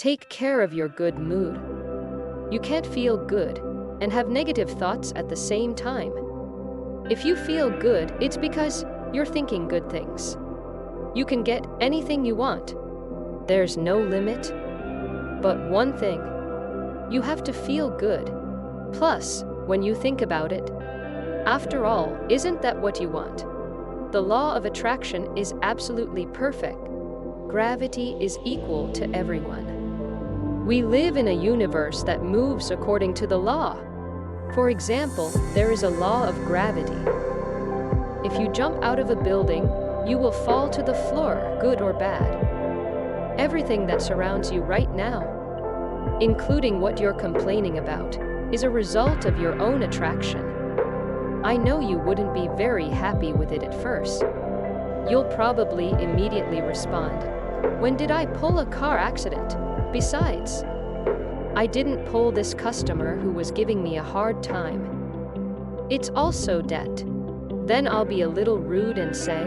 Take care of your good mood. You can't feel good and have negative thoughts at the same time. If you feel good, it's because you're thinking good things. You can get anything you want. There's no limit. But one thing, you have to feel good. Plus, when you think about it, after all, isn't that what you want? The law of attraction is absolutely perfect. Gravity is equal to everyone. We live in a universe that moves according to the law. For example, there is a law of gravity. If you jump out of a building, you will fall to the floor, good or bad. Everything that surrounds you right now, including what you're complaining about, is a result of your own attraction. I know you wouldn't be very happy with it at first. You'll probably immediately respond, "When did I pull a car accident? Besides, I didn't pull this customer who was giving me a hard time. It's also debt." Then I'll be a little rude and say,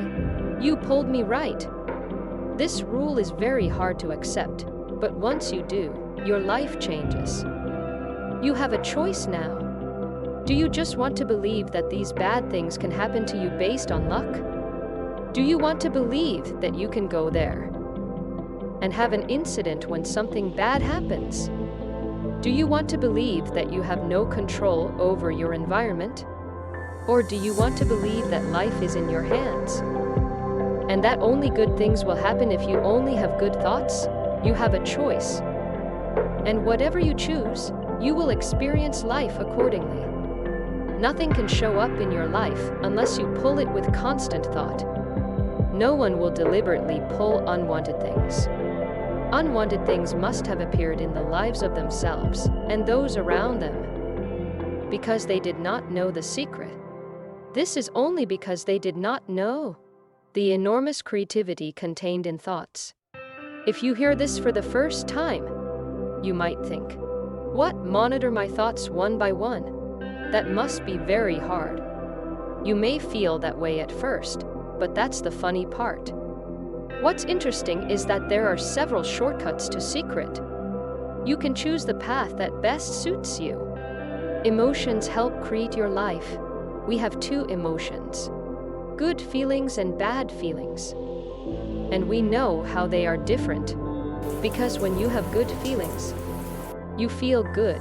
"You pulled me right." This rule is very hard to accept, but once you do, your life changes. You have a choice now. Do you just want to believe that these bad things can happen to you based on luck? Do you want to believe that you can go there and have an incident when something bad happens? Do you want to believe that you have no control over your environment? Or do you want to believe that life is in your hands and that only good things will happen if you only have good thoughts? You have a choice. And whatever you choose, you will experience life accordingly. Nothing can show up in your life unless you pull it with constant thought. No one will deliberately pull unwanted things. Unwanted things must have appeared in the lives of themselves and those around them because they did not know the secret. This is only because they did not know the enormous creativity contained in thoughts. If you hear this for the first time, you might think, "What? Monitor my thoughts one by one? That must be very hard." You may feel that way at first, but that's the funny part. What's interesting is that there are several shortcuts to secret. You can choose the path that best suits you. Emotions help create your life. We have two emotions, good feelings and bad feelings. And we know how they are different, because when you have good feelings, you feel good.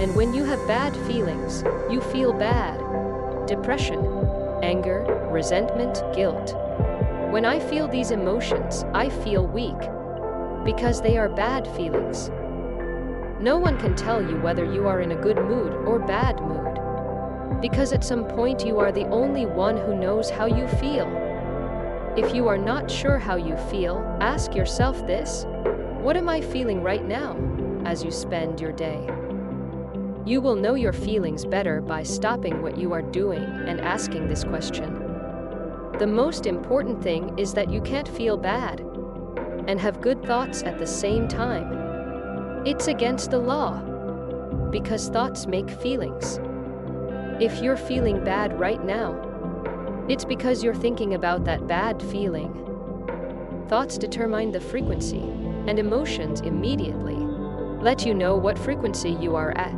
And when you have bad feelings, you feel bad. Depression, anger, resentment, guilt. When I feel these emotions, I feel weak, because they are bad feelings. No one can tell you whether you are in a good mood or bad mood, because at some point you are the only one who knows how you feel. If you are not sure how you feel, ask yourself this: what am I feeling right now? As you spend your day, you will know your feelings better by stopping what you are doing and asking this question. The most important thing is that you can't feel bad and have good thoughts at the same time. It's against the law, because thoughts make feelings. If you're feeling bad right now, it's because you're thinking about that bad feeling. Thoughts determine the frequency, and emotions immediately let you know what frequency you are at.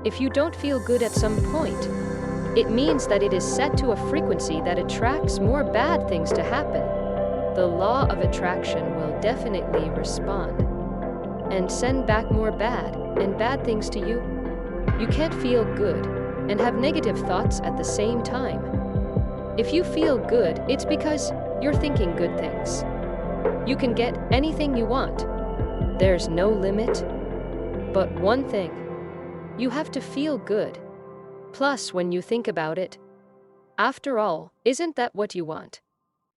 If you don't feel good at some point, it means that it is set to a frequency that attracts more bad things to happen. The law of attraction will definitely respond and send back more bad and bad things to you. You can't feel good and have negative thoughts at the same time. If you feel good, it's because you're thinking good things. You can get anything you want. There's no limit. But one thing, you have to feel good. Plus, when you think about it, after all, isn't that what you want?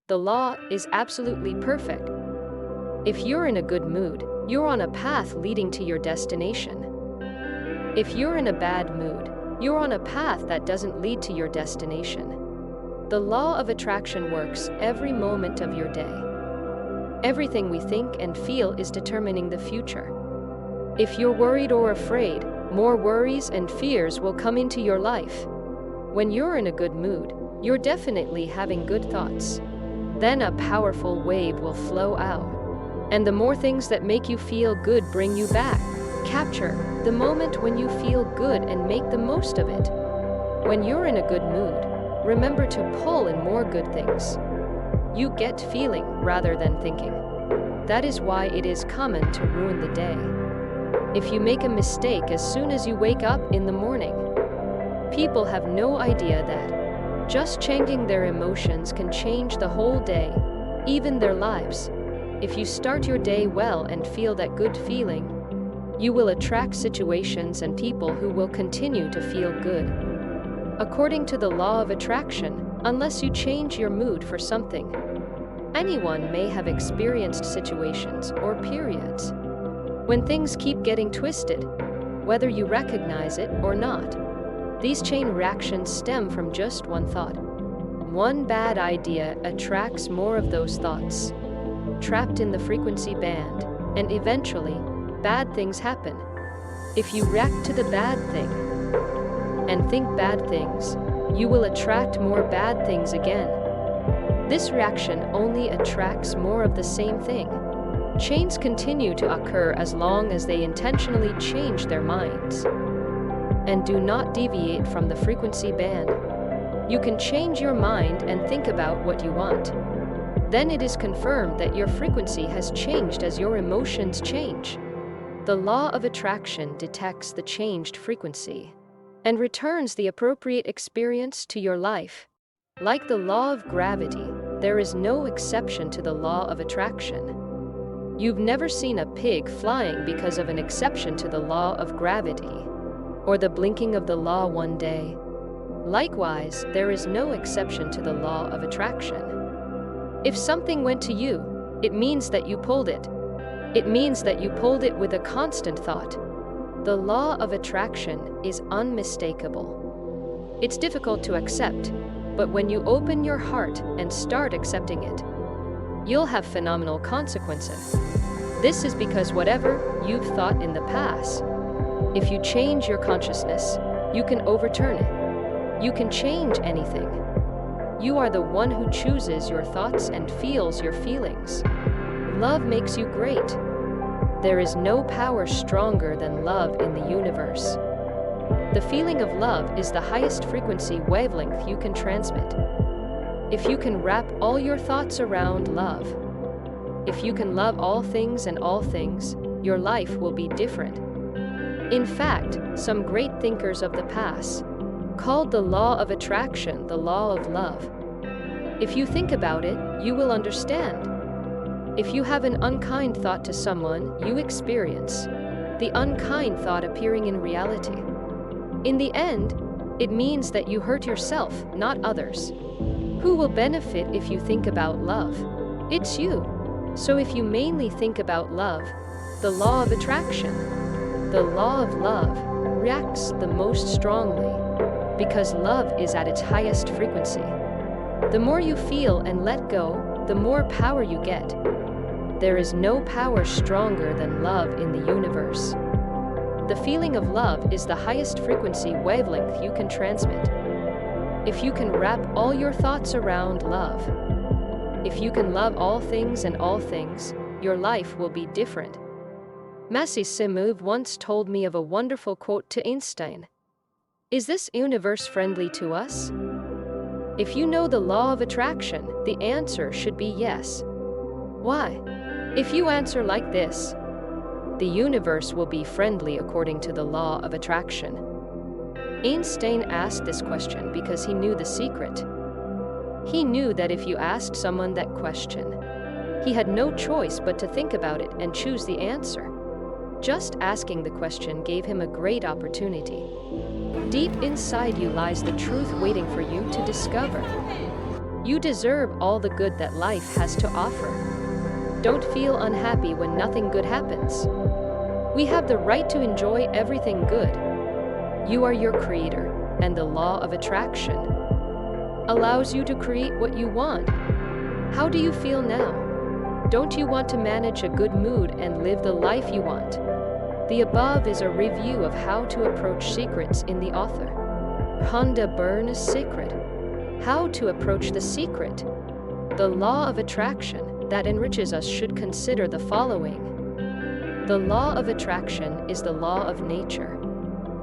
The law is absolutely perfect. If you're in a good mood, you're on a path leading to your destination. If you're in a bad mood, you're on a path that doesn't lead to your destination. The law of attraction works every moment of your day. Everything we think and feel is determining the future. If you're worried or afraid, more worries and fears will come into your life. When you're in a good mood, you're definitely having good thoughts. Then a powerful wave will flow out, And the more things that make you feel good bring you back. Capture the moment when you feel good and make the most of it. When you're in a good mood, remember to pull in more good things. You get feeling rather than thinking. That is why it is common to ruin the day. If you make a mistake as soon as you wake up in the morning, people have no idea that just changing their emotions can change the whole day, even their lives. If you start your day well and feel that good feeling, you will attract situations and people who will continue to feel good. According to the law of attraction, unless you change your mood for something, anyone may have experienced situations or periods when things keep getting twisted, whether you recognize it or not. These chain reactions stem from just one thought. One bad idea attracts more of those thoughts, trapped in the frequency band, and eventually, bad things happen. If you react to the bad thing and think bad things, you will attract more bad things again. This reaction only attracts more of the same thing. Chains continue to occur as long as they intentionally change their minds and do not deviate from the frequency band. You can change your mind and think about what you want. Then it is confirmed that your frequency has changed as your emotions change. The law of attraction detects the changed frequency and returns the appropriate experience to your life. Like the law of gravity, there is no exception to the law of attraction. You've never seen a pig flying because of an exception to the law of gravity, or the blinking of the law one day. Likewise, there is no exception to the law of attraction. If something went to you, it means that you pulled it. It means that you pulled it with a constant thought. The law of attraction is unmistakable. It's difficult to accept, but when you open your heart and start accepting it, you'll have phenomenal consequences. This is because whatever you've thought in the past, if you change your consciousness, you can overturn it. You can change anything. You are the one who chooses your thoughts and feels your feelings. Love makes you great. There is no power stronger than love in the universe. The feeling of love is the highest frequency wavelength you can transmit. If you can wrap all your thoughts around love, if you can love all things and all things, your life will be different. In fact, some great thinkers of the past called the law of attraction the law of love. If you think about it, you will understand. If you have an unkind thought to someone, you experience the unkind thought appearing in reality. In the end, it means that you hurt yourself, not others. Who will benefit if you think about love? It's you. So if you mainly think about love, the law of attraction, the law of love reacts the most strongly because love is at its highest frequency. The more you feel and let go, the more power you get. There is no power stronger than love in the universe. The feeling of love is the highest frequency wavelength you can transmit. If you can wrap all your thoughts around love, if you can love all things and all things, your life will be different. Masih Simov once told me of a wonderful quote to Einstein. Is this universe friendly to us? If you know the law of attraction, the answer should be yes. Why? If you answer like this, the universe will be friendly according to the law of attraction. Einstein asked this question because he knew the secret. He knew that if you asked someone that question, he had no choice but to think about it and choose the answer. Just asking the question gave him a great opportunity. Deep inside you lies the truth waiting for you to discover. You deserve all the good that life has to offer. Don't feel unhappy when nothing good happens. We have the right to enjoy everything good. You are your creator, and the law of attraction allows you to create what you want. How do you feel now? Don't you want to manage a good mood and live the life you want? The above is a review of how to approach secrets in the author. Honda Byrne's secret. How to approach the secret. The law of attraction. that enriches us should consider the following. The law of attraction is the law of nature.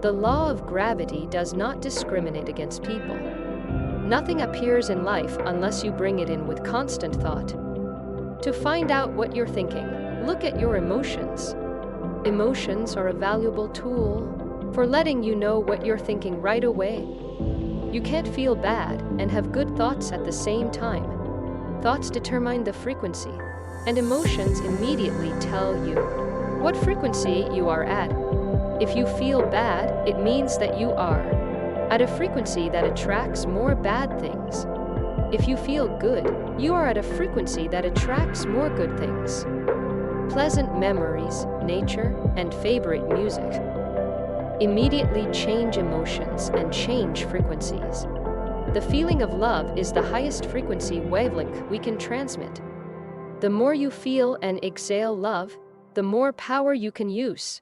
The law of gravity does not discriminate against people. Nothing appears in life unless you bring it in with constant thought. To find out what you're thinking, look at your emotions. Emotions are a valuable tool for letting you know what you're thinking right away. You can't feel bad and have good thoughts at the same time. Thoughts determine the frequency, and emotions immediately tell you what frequency you are at. If you feel bad, it means that you are at a frequency that attracts more bad things. If you feel good, you are at a frequency that attracts more good things. Pleasant memories, nature, and favorite music immediately change emotions and change frequencies. The feeling of love is the highest frequency wavelength we can transmit. The more you feel and exhale love, the more power you can use.